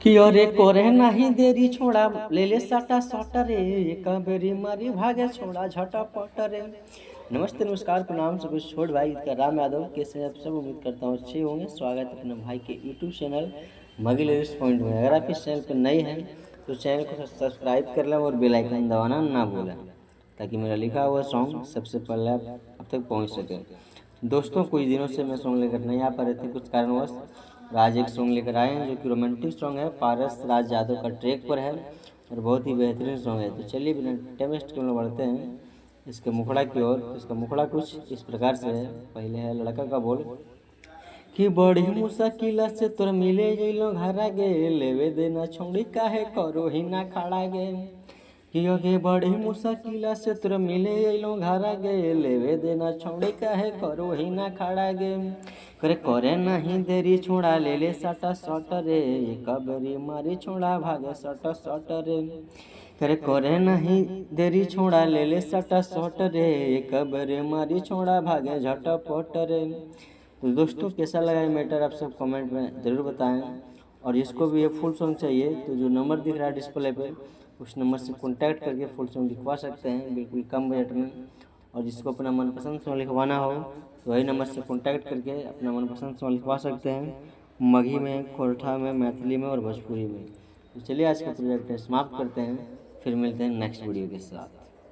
कि अरे कोरे नहीं देरी छोड़ा ले ले सटा सटा रे कबेरी मारी भागे छोड़ा झटापट रे। नमस्ते नमस्कार प्रणाम सब कुछ छोड़ भाई का राम यादव कैसे हैं आप सब। उम्मीद करता हूँ अच्छे होंगे। स्वागत है अपने भाई के यूट्यूब चैनल मगी लेडीज पॉइंट में। अगर आप इस चैनल पर नए हैं तो चैनल को सब्सक्राइब कर लें और बेल आइकन दबाना ना भूलें ताकि मेरा लिखा हुआ सॉन्ग सबसे पहले आप तक पहुँच सके। दोस्तों कुछ दिनों से मैं सॉन्ग लेकर नहीं आ पा रहे थे कुछ कारणवश। आज एक सॉन्ग लेकर आए हैं जो कि रोमांटिक सॉन्ग है, पारस राज यादव का ट्रैक पर है और बहुत ही बेहतरीन सॉन्ग है। तो चलिए बिना टाइम वेस्ट के हम बढ़ते हैं इसके मुखड़ा की ओर। तो इसका मुखड़ा कुछ इस प्रकार से है। पहले है लड़का का बोल कि बड़ी मुश्किल से तोर मिले जइलो घरा गे लेवे देना छोड़ी काहे करो ही ना खड़ा गे। कि आगे बड़ी मुश्किल से तोर मिले अइलो घरा गे लेवे देना छोड़ी काहे करो ही ना खड़ा गे। करे करे नहीं देरी छोड़ा ले ले सटा सट रे कबरी मारी छोड़ा भागे सट सट रे। करे करे नहीं देरी छोड़ा ले ले सटा सट रे कबरी मारी छोड़ा भागे झटपट रे। तो दोस्तों कैसा लगा ये मैटर आप सब कमेंट में ज़रूर बताएं। और इसको भी ये फुल सॉन्ग चाहिए तो जो नंबर दिख रहा है डिस्प्ले पे उस नंबर से कॉन्टैक्ट करके फुल सॉन्ग लिखवा सकते हैं बिल्कुल कम बजट में। और जिसको अपना मनपसंद सॉन्ग लिखवाना हो तो वही नंबर से कॉन्टैक्ट करके अपना मनपसंद सॉन्ग लिखवा सकते हैं मगही में, खोरठा में, मैथिली में और भोजपुरी में। तो चलिए आज का प्रोजेक्ट समाप्त करते हैं, फिर मिलते हैं नेक्स्ट वीडियो के साथ।